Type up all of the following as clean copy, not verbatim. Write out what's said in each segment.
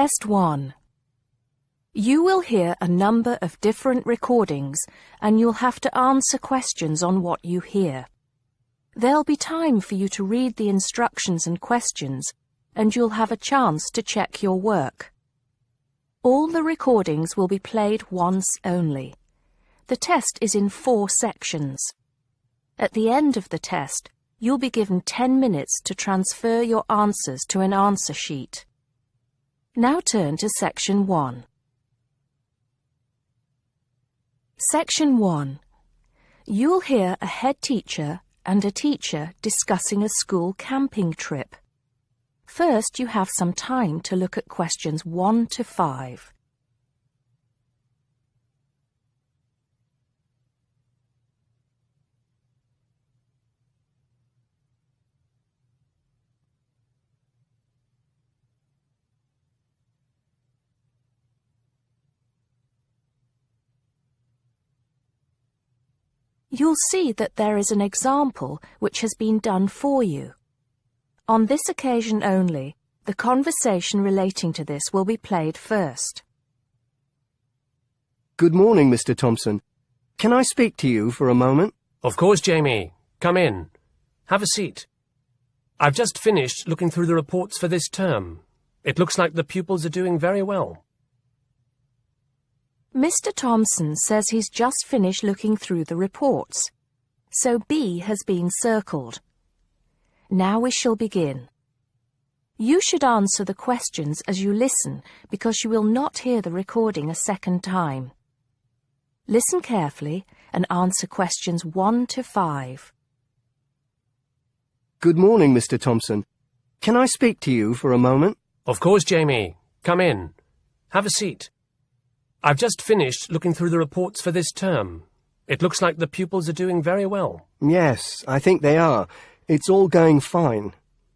Test 1. You will hear a number of different recordings and you'll have to answer questions on what you hear. There'll be time for you to read the instructions and questions, and you'll have a chance to check your work. All the recordings will be played once only. The test is in 4 sections. At the end of the test, you'll be given 10 minutes to transfer your answers to an answer sheet. Now turn to Section 1. Section 1. You'll hear a head teacher and a teacher discussing a school camping trip. First, you have some time to look at questions 1 to 5. You'll see that there is an example which has been done for you. On this occasion only, the conversation relating to this will be played first. Good morning, Mr. Thompson. Can I speak to you for a moment? Of course, Jamie. Come in. Have a seat. I've just finished looking through the reports for this term. It looks like the pupils are doing very well. Mr. Thompson says he's just finished looking through the reports, so B has been circled. Now we shall begin. You should answer the questions as you listen because you will not hear the recording a second time. Listen carefully and answer questions 1 to 5. Good morning, Mr. Thompson. Can I speak to you for a moment? Of course, Jamie. Come in. Have a seat. I've just finished looking through the reports for this term. It looks like the pupils are doing very well. Yes, I think they are. It's all going fine.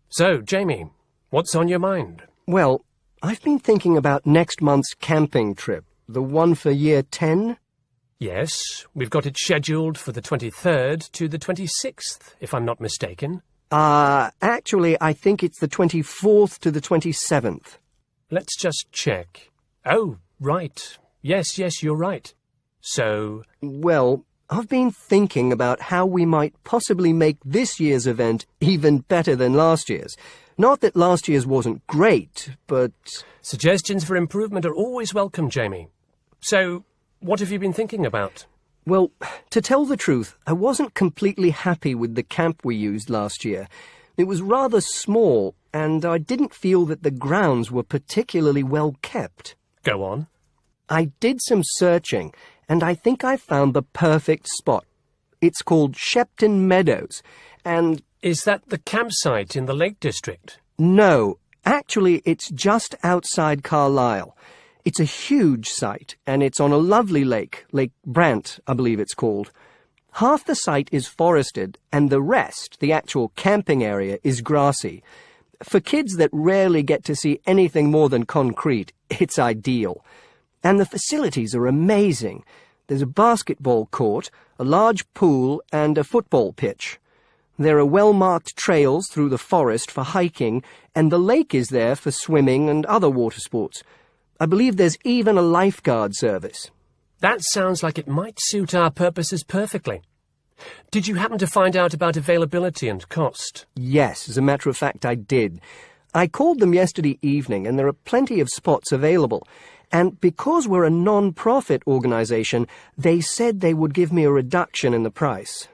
So, Jamie, what's on your mind? Well, I've been thinking about next month's camping trip, the one for Year 10. Yes, we've got it scheduled for the 23rd to the 26th, if I'm not mistaken. Actually, I think it's the 24th to the 27th. Let's just check. Oh, right. Yes, you're right. So... Well, I've been thinking about how we might possibly make this year's event even better than last year's. Not that last year's wasn't great, but... Suggestions for improvement are always welcome, Jamie. So, what have you been thinking about? Well, to tell the truth, I wasn't completely happy with the camp we used last year. It was rather small, and I didn't feel that the grounds were particularly well kept. Go on. I did some searching, and I think I found the perfect spot. It's called Shepton Meadows, and... Is that the campsite in the Lake District? No, actually it's just outside Carlisle. It's a huge site, and it's on a lovely lake, Lake Brant, I believe it's called. Half the site is forested, and the rest, the actual camping area, is grassy. For kids that rarely get to see anything more than concrete, it's ideal. And the facilities are amazing. There's a basketball court, a large pool, and a football pitch. There are well-marked trails through the forest for hiking, and the lake is there for swimming and other water sports. I believe there's even a lifeguard service. That sounds like it might suit our purposes perfectly. Did you happen to find out about availability and cost? Yes, as a matter of fact, I did. I called them yesterday evening, and there are plenty of spots available. And because we're a non-profit organisation, they said they would give me a reduction in the price.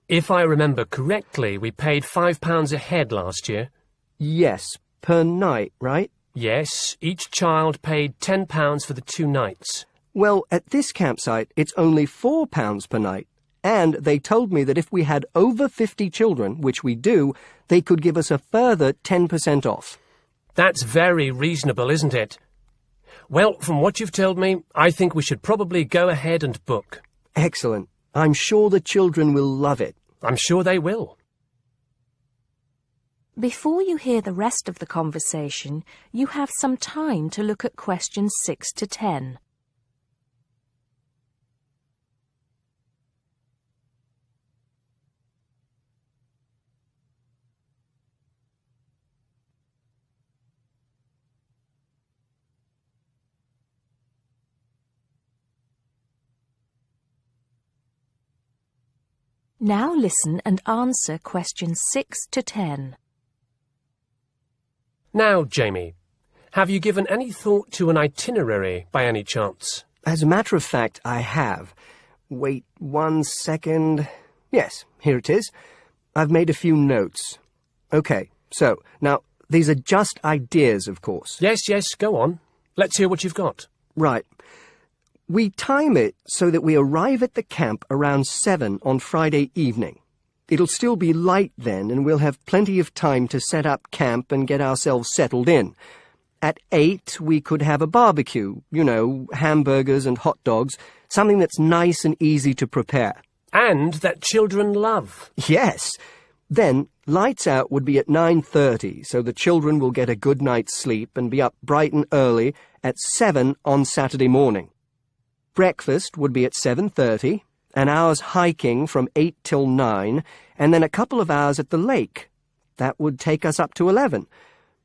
If I remember correctly, we paid £5 a head last year. Yes, per night, right? Yes, each child paid £10 for the 2 nights. Well, at this campsite, it's only £4 per night. And they told me that if we had over 50 children, which we do, they could give us a further 10% off. That's very reasonable, isn't it? Well, from what you've told me, I think we should probably go ahead and book. Excellent. I'm sure the children will love it. I'm sure they will. Before you hear the rest of the conversation, you have some time to look at questions 6 to 10. Now listen and answer questions 6 to 10. Now, Jamie, have you given any thought to an itinerary by any chance? As a matter of fact, I have. Wait 1 second. Yes, here it is. I've made a few notes. Okay, so, now, these are just ideas, of course. Yes, go on. Let's hear what you've got. Right. We time it so that we arrive at the camp around 7 on Friday evening. It'll still be light then, and we'll have plenty of time to set up camp and get ourselves settled in. At 8, we could have a barbecue, you know, hamburgers and hot dogs, something that's nice and easy to prepare. And that children love. Yes. Then, lights out would be at 9:30, so the children will get a good night's sleep and be up bright and early at 7 on Saturday morning. Breakfast would be at 7:30, an hour's hiking from 8 till 9, and then a couple of hours at the lake. That would take us up to 11.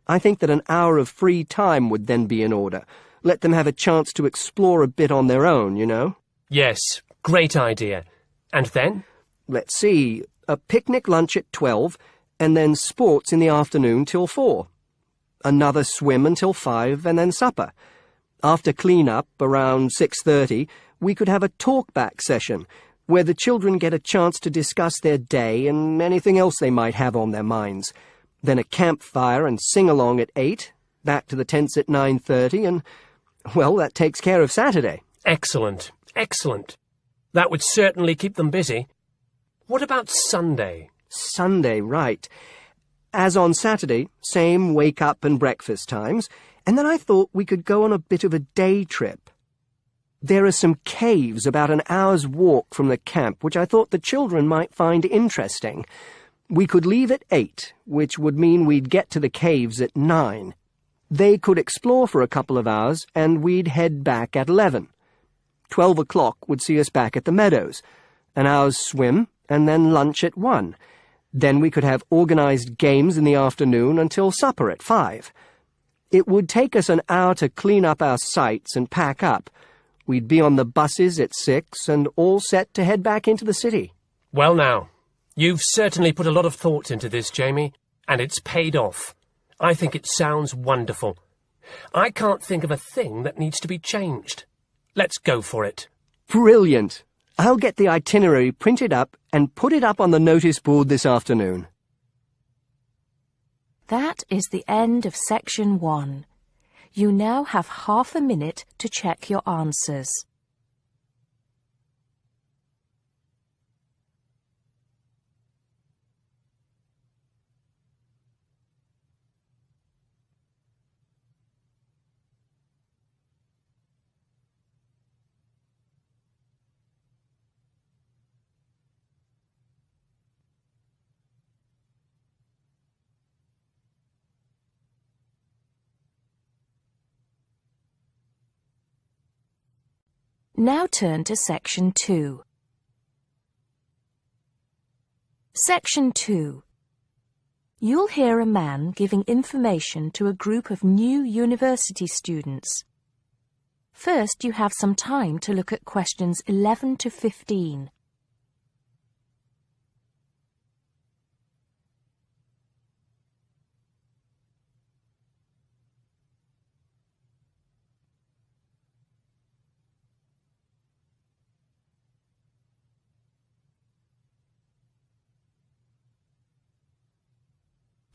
I think that an hour of free time would then be in order. Let them have a chance to explore a bit on their own, you know? Yes, great idea. And then? Let's see, a picnic lunch at 12, and then sports in the afternoon till 4. Another swim until 5, and then supper. After clean-up, around 6:30, we could have a talk-back session, where the children get a chance to discuss their day and anything else they might have on their minds. Then a campfire and sing-along at 8, back to the tents at 9:30, and, well, that takes care of Saturday. Excellent. That would certainly keep them busy. What about Sunday? Sunday, right. As on Saturday, same wake-up and breakfast times, and then I thought we could go on a bit of a day trip. There are some caves about an hour's walk from the camp, which I thought the children might find interesting. We could leave at 8, which would mean we'd get to the caves at 9. They could explore for a couple of hours, and we'd head back at 11. 12 o'clock would see us back at the meadows. An hour's swim, and then lunch at 1. Then we could have organized games in the afternoon until supper at 5. It would take us an hour to clean up our sites and pack up. We'd be on the buses at 6 and all set to head back into the city. Well now, you've certainly put a lot of thought into this, Jamie, and it's paid off. I think it sounds wonderful. I can't think of a thing that needs to be changed. Let's go for it. Brilliant. I'll get the itinerary printed up and put it up on the notice board this afternoon. That is the end of section 1. You now have half a minute to check your answers. Now turn to Section 2. Section 2. You'll hear a man giving information to a group of new university students. First, you have some time to look at questions 11 to 15.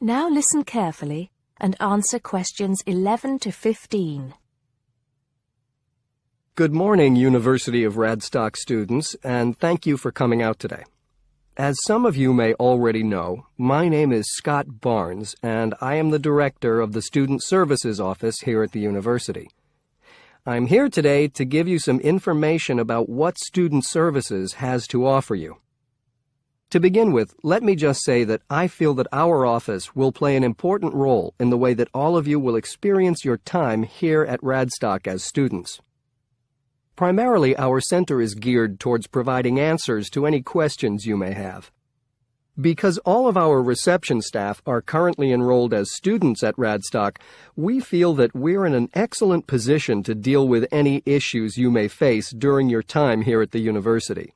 Now listen carefully and answer questions 11 to 15. Good morning, University of Radstock students, and thank you for coming out today. As some of you may already know, my name is Scott Barnes, and I am the director of the Student Services Office here at the university. I'm here today to give you some information about what Student Services has to offer you. To begin with, let me just say that I feel that our office will play an important role in the way that all of you will experience your time here at Radstock as students. Primarily, our center is geared towards providing answers to any questions you may have. Because all of our reception staff are currently enrolled as students at Radstock, we feel that we're in an excellent position to deal with any issues you may face during your time here at the university.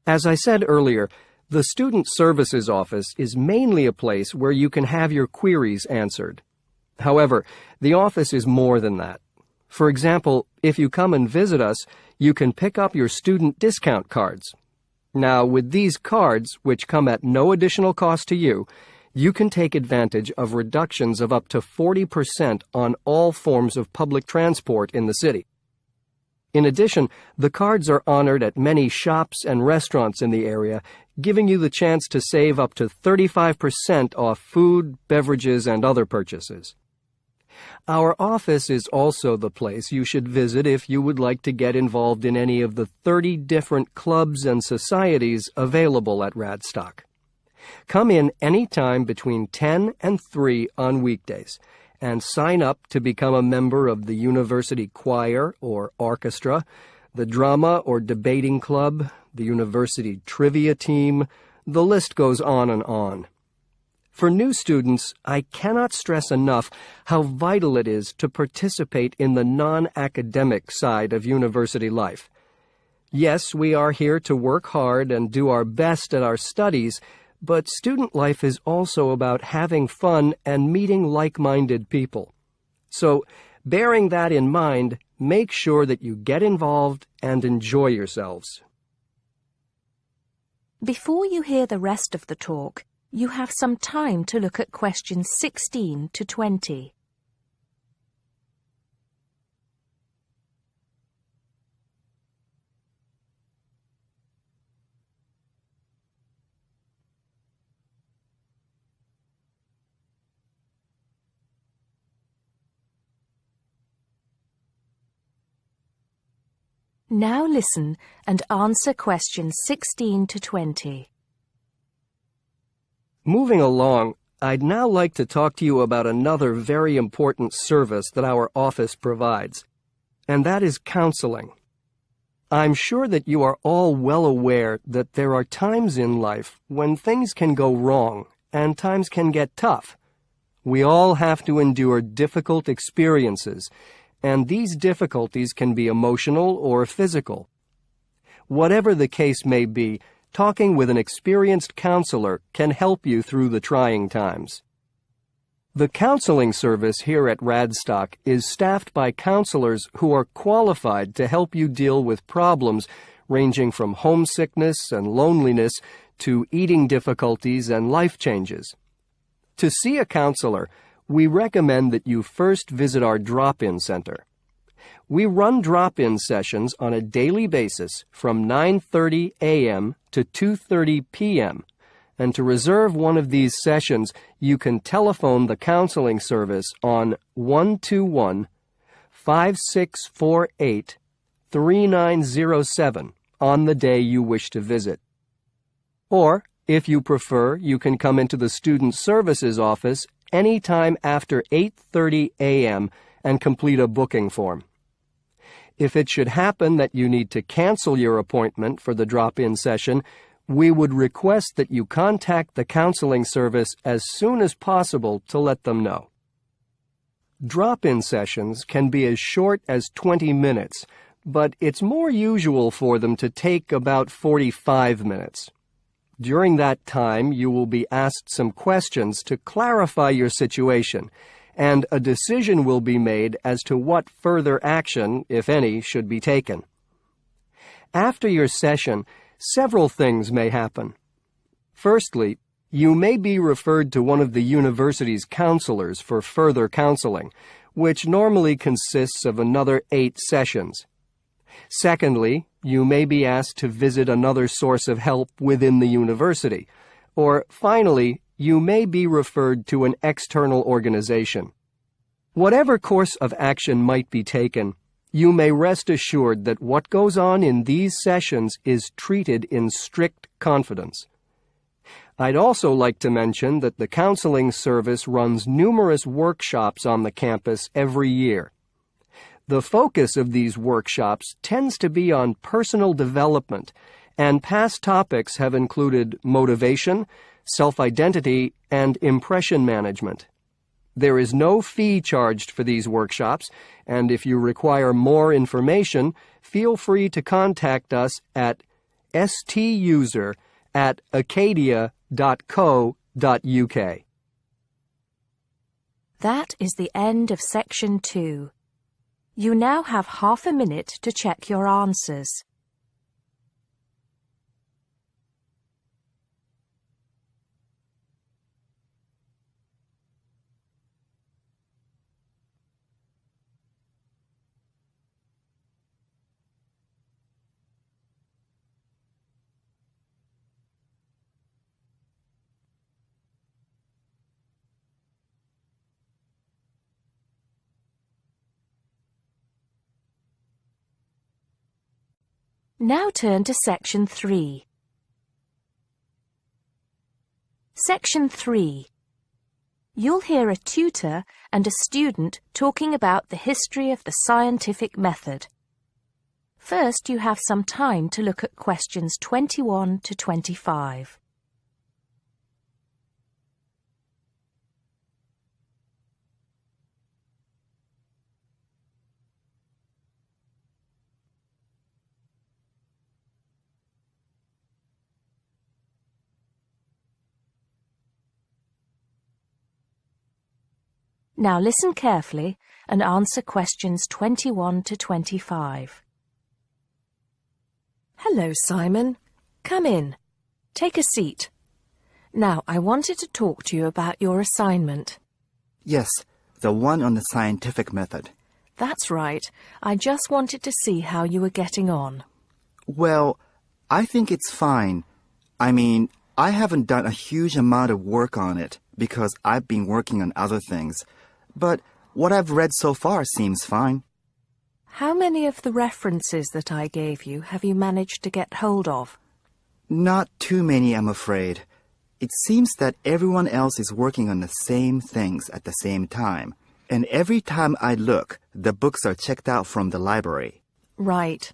As I said earlier, the Student Services Office is mainly a place where you can have your queries answered. However, the office is more than that. For example, if you come and visit us, you can pick up your student discount cards. Now, with these cards, which come at no additional cost to you, you can take advantage of reductions of up to 40% on all forms of public transport in the city. In addition, the cards are honored at many shops and restaurants in the area, giving you the chance to save up to 35% off food, beverages, and other purchases. Our office is also the place you should visit if you would like to get involved in any of the 30 different clubs and societies available at Radstock. Come in any time between 10 and 3 on weekdays and sign up to become a member of the university choir or orchestra, the drama or debating club, the university trivia team. The list goes on and on. For new students, I cannot stress enough how vital it is to participate in the non-academic side of university life. Yes, we are here to work hard and do our best at our studies, but student life is also about having fun and meeting like-minded people. So, bearing that in mind, make sure that you get involved and enjoy yourselves. Before you hear the rest of the talk, you have some time to look at questions 16 to 20. Now listen and answer questions 16 to 20. Moving along, I'd now like to talk to you about another very important service that our office provides, and that is counseling. I'm sure that you are all well aware that there are times in life when things can go wrong and times can get tough. We all have to endure difficult experiences, and these difficulties can be emotional or physical. Whatever the case may be, talking with an experienced counselor can help you through the trying times. The counseling service here at Radstock is staffed by counselors who are qualified to help you deal with problems ranging from homesickness and loneliness to eating difficulties and life changes. To see a counselor, we recommend that you first visit our drop-in center. We run drop-in sessions on a daily basis from 9:30 a.m. to 2:30 p.m., and to reserve one of these sessions, you can telephone the counseling service on 121-5648-3907 on the day you wish to visit. Or, if you prefer, you can come into the Student Services Office any time after 8:30 a.m. and complete a booking form. If it should happen that you need to cancel your appointment for the drop-in session, we would request that you contact the counseling service as soon as possible to let them know. Drop-in sessions can be as short as 20 minutes, but it's more usual for them to take about 45 minutes. During that time, you will be asked some questions to clarify your situation, and a decision will be made as to what further action, if any, should be taken. After your session, several things may happen. Firstly, you may be referred to one of the university's counselors for further counseling, which normally consists of another 8 sessions. Secondly, you may be asked to visit another source of help within the university. Or, finally, you may be referred to an external organization. Whatever course of action might be taken, you may rest assured that what goes on in these sessions is treated in strict confidence. I'd also like to mention that the counseling service runs numerous workshops on the campus every year. The focus of these workshops tends to be on personal development, and past topics have included motivation, self-identity, and impression management. There is no fee charged for these workshops, and if you require more information, feel free to contact us at stuser@acadia.co.uk. That is the end of Section 2. You now have half a minute to check your answers. Now turn to Section 3. Section 3. You'll hear a tutor and a student talking about the history of the scientific method. First, you have some time to look at questions 21 to 25. Now listen carefully and answer questions 21 to 25. Hello, Simon. Come in. Take a seat. Now, I wanted to talk to you about your assignment. Yes, the one on the scientific method. That's right. I just wanted to see how you were getting on. Well, I think it's fine. I mean, I haven't done a huge amount of work on it because I've been working on other things. But what I've read so far seems fine. How many of the references that I gave you have you managed to get hold of? Not too many, I'm afraid. It seems that everyone else is working on the same things at the same time. And every time I look, the books are checked out from the library. Right.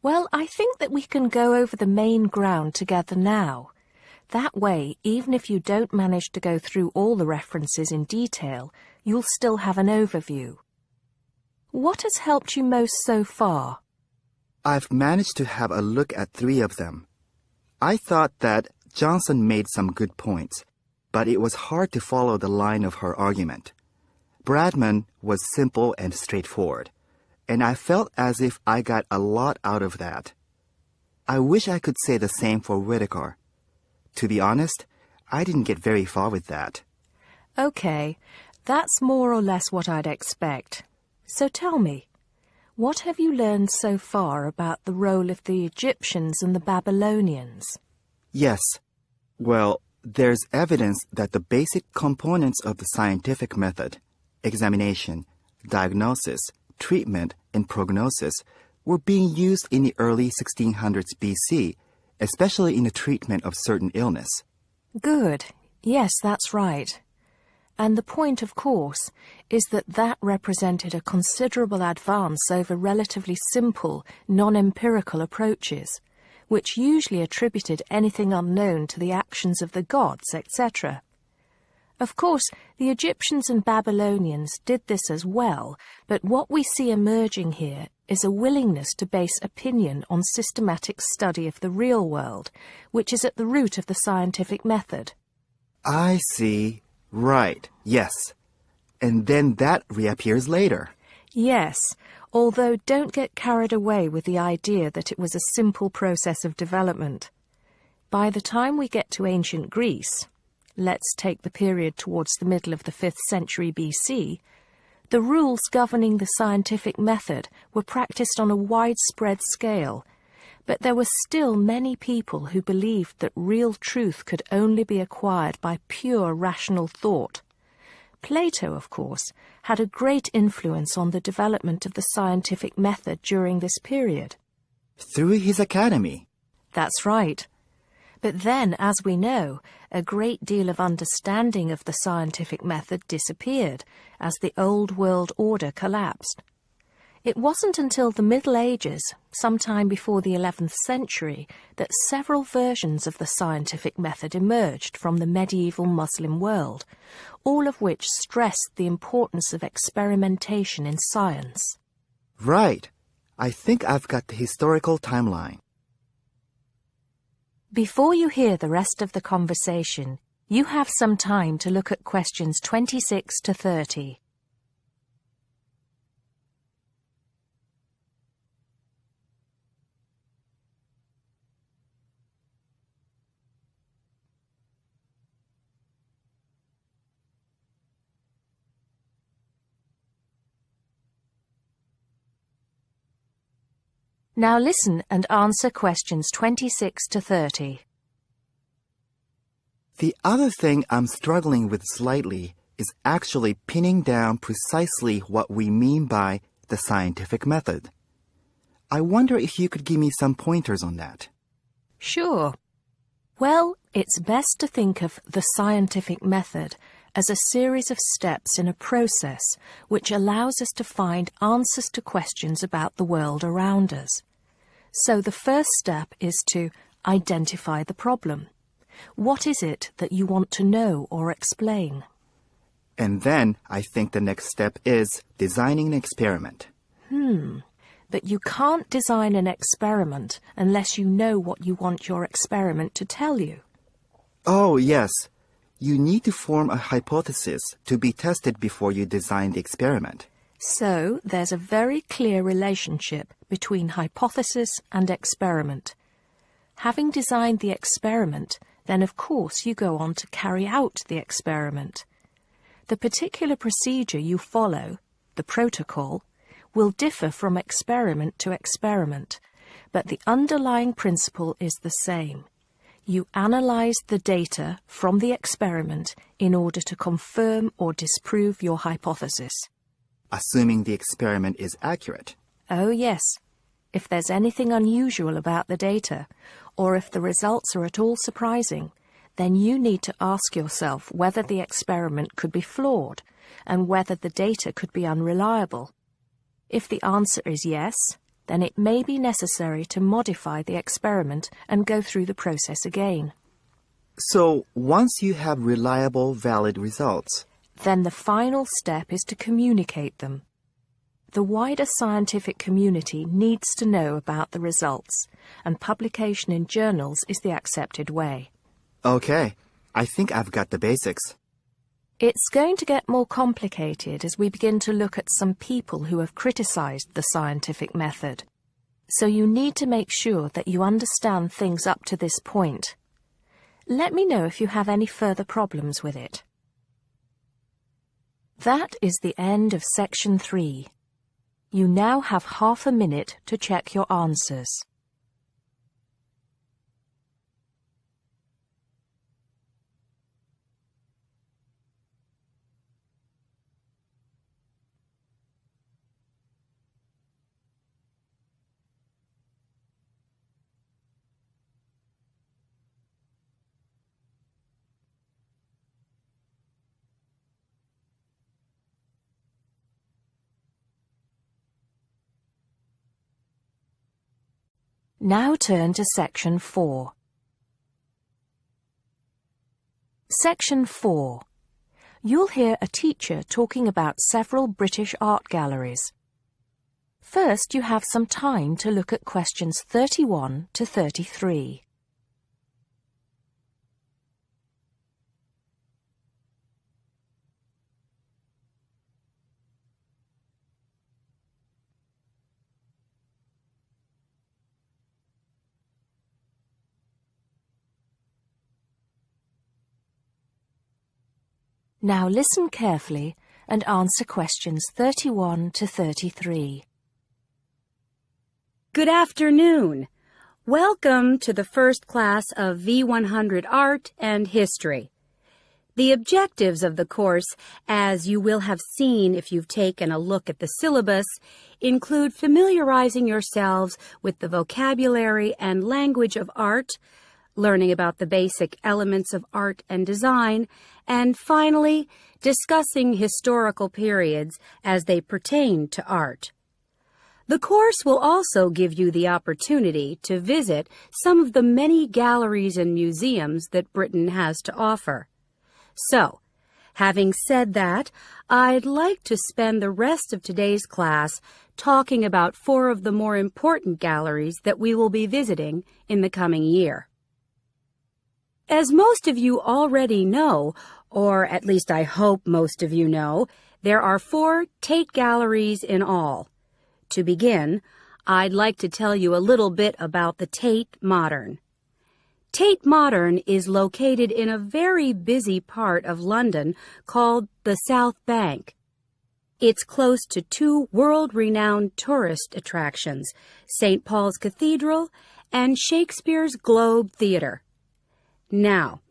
Well, I think that we can go over the main ground together now. That way, even if you don't manage to go through all the references in detail, you'll still have an overview. What has helped you most so far? I've managed to have a look at 3 of them. I thought that Johnson made some good points, but it was hard to follow the line of her argument. Bradman was simple and straightforward, and I felt as if I got a lot out of that. I wish I could say the same for Whittaker. To be honest, I didn't get very far with that. Okay, that's more or less what I'd expect. So tell me, what have you learned so far about the role of the Egyptians and the Babylonians? Yes. Well, there's evidence that the basic components of the scientific method, examination, diagnosis, treatment, and prognosis, were being used in the early 1600s BC, especially in the treatment of certain illness. Good. Yes, that's right. And the point, of course, is that that represented a considerable advance over relatively simple, non-empirical approaches, which usually attributed anything unknown to the actions of the gods, etc. Of course, the Egyptians and Babylonians did this as well, but what we see emerging here is a willingness to base opinion on systematic study of the real world, which is at the root of the scientific method. I see. Right, yes. And then that reappears later. Yes, although don't get carried away with the idea that it was a simple process of development. By the time we get to ancient Greece, let's take the period towards the middle of the 5th century BC, the rules governing the scientific method were practiced on a widespread scale, but there were still many people who believed that real truth could only be acquired by pure rational thought. Plato, of course, had a great influence on the development of the scientific method during this period. Through his academy. That's right. But then, as we know, a great deal of understanding of the scientific method disappeared as the old world order collapsed. It wasn't until the Middle Ages, sometime before the 11th century, that several versions of the scientific method emerged from the medieval Muslim world, all of which stressed the importance of experimentation in science. Right. I think I've got the historical timeline. Before you hear the rest of the conversation, you have some time to look at questions 26 to 30. Now listen and answer questions 26 to 30. The other thing I'm struggling with slightly is actually pinning down precisely what we mean by the scientific method. I wonder if you could give me some pointers on that. Sure. Well, it's best to think of the scientific method as a series of steps in a process which allows us to find answers to questions about the world around us. So the first step is to identify the problem. What is it that you want to know or explain? And then I think the next step is designing an experiment. But you can't design an experiment unless you know what you want your experiment to tell you. Oh, yes. You need to form a hypothesis to be tested before you design the experiment. So there's a very clear relationship between hypothesis and experiment. Having designed the experiment, then of course you go on to carry out the experiment. The particular procedure you follow, the protocol, will differ from experiment to experiment, but the underlying principle is the same. You analyze the data from the experiment in order to confirm or disprove your hypothesis. Assuming the experiment is accurate. Oh yes, if there's anything unusual about the data, or if the results are at all surprising, then you need to ask yourself whether the experiment could be flawed and whether the data could be unreliable. If the answer is yes, then it may be necessary to modify the experiment and go through the process again. So, once you have reliable, valid results, then the final step is to communicate them. The wider scientific community needs to know about the results, and publication in journals is the accepted way. Okay, I think I've got the basics. It's going to get more complicated as we begin to look at some people who have criticized the scientific method. So you need to make sure that you understand things up to this point. Let me know if you have any further problems with it. That is the end of section 3. You now have half a minute to check your answers. Now turn to Section 4. Section 4. You'll hear a teacher talking about several British art galleries. First, you have some time to look at questions 31 to 33. Now listen carefully and answer questions 31 to 33. Good afternoon. Welcome to the first class of V100 Art and History. The objectives of the course, as you will have seen if you've taken a look at the syllabus, include familiarizing yourselves with the vocabulary and language of art, learning about the basic elements of art and design, and finally, discussing historical periods as they pertain to art. The course will also give you the opportunity to visit some of the many galleries and museums that Britain has to offer. So, having said that, I'd like to spend the rest of today's class talking about 4 of the more important galleries that we will be visiting in the coming year. As most of you already know, or at least I hope most of you know, there are 4 Tate galleries in all. To begin, I'd like to tell you a little bit about the Tate Modern. Tate Modern is located in a very busy part of London called the South Bank. It's close to 2 world-renowned tourist attractions, St. Paul's Cathedral and Shakespeare's Globe Theatre. Now,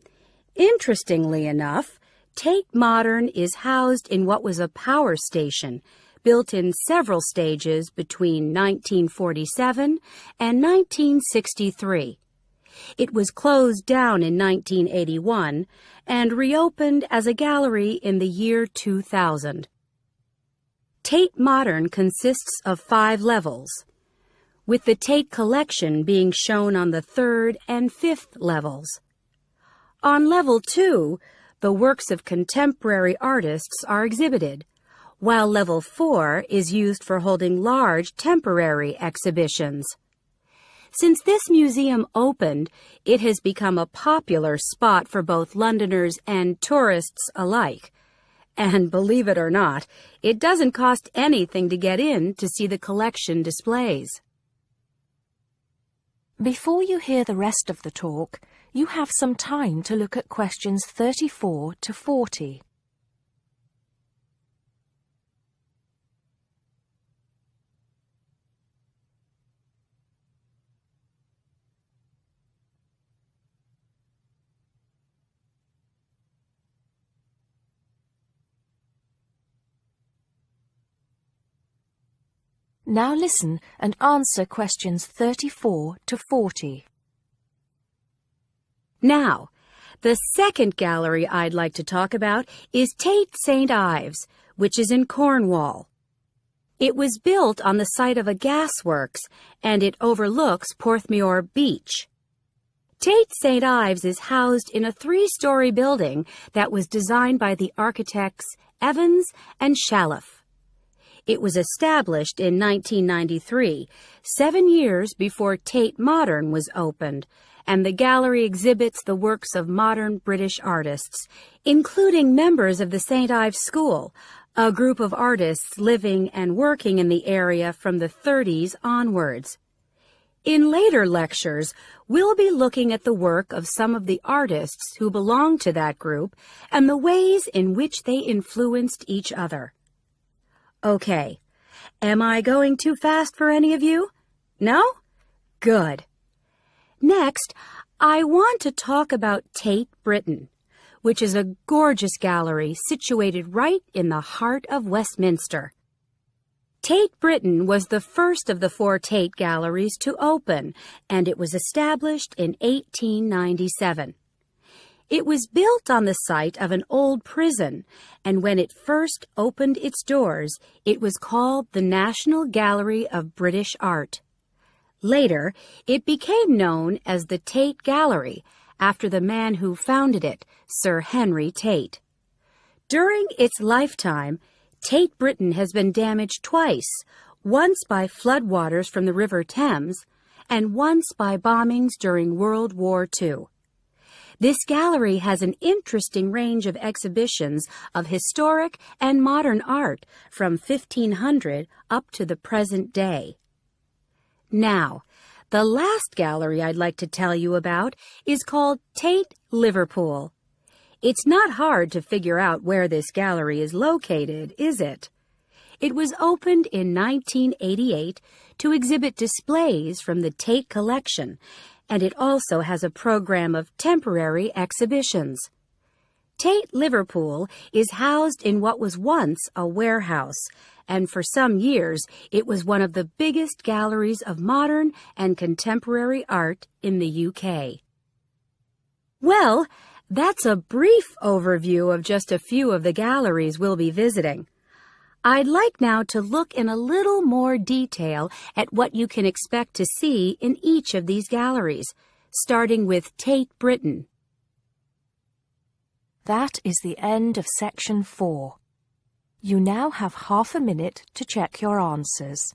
interestingly enough, Tate Modern is housed in what was a power station, built in several stages between 1947 and 1963. It was closed down in 1981 and reopened as a gallery in the year 2000. Tate Modern consists of 5 levels, with the Tate collection being shown on the 3rd and 5th levels. On level 2, the works of contemporary artists are exhibited, while level 4 is used for holding large temporary exhibitions. Since this museum opened, it has become a popular spot for both Londoners and tourists alike. And believe it or not, it doesn't cost anything to get in to see the collection displays. Before you hear the rest of the talk, you have some time to look at questions 34 to 40. Now listen and answer questions 34 to 40. Now, the second gallery I'd like to talk about is Tate St Ives, which is in Cornwall. It was built on the site of a gasworks, and it overlooks Porthmeor Beach. Tate St Ives is housed in a 3-story building that was designed by the architects Evans and Shalliff. It was established in 1993, 7 years before Tate Modern was opened, and the gallery exhibits the works of modern British artists, including members of the St Ives School, a group of artists living and working in the area from the 30s onwards. In later lectures, we'll be looking at the work of some of the artists who belong to that group and the ways in which they influenced each other. Okay, am I going too fast for any of you? No? Good. Next, I want to talk about Tate Britain, which is a gorgeous gallery situated right in the heart of Westminster. Tate Britain was the first of the 4 Tate galleries to open, and it was established in 1897. It was built on the site of an old prison, and when it first opened its doors, it was called the National Gallery of British Art. Later, it became known as the Tate Gallery, after the man who founded it, Sir Henry Tate. During its lifetime, Tate Britain has been damaged twice, once by floodwaters from the River Thames, and once by bombings during World War II. This gallery has an interesting range of exhibitions of historic and modern art from 1500 up to the present day. Now, the last gallery I'd like to tell you about is called Tate Liverpool. It's not hard to figure out where this gallery is located, is it? It was opened in 1988 to exhibit displays from the Tate collection, and it also has a program of temporary exhibitions. Tate Liverpool is housed in what was once a warehouse, and for some years it was one of the biggest galleries of modern and contemporary art in the UK. Well, that's a brief overview of just a few of the galleries we'll be visiting. I'd like now to look in a little more detail at what you can expect to see in each of these galleries, starting with Tate Britain. That is the end of section 4. You now have half a minute to check your answers.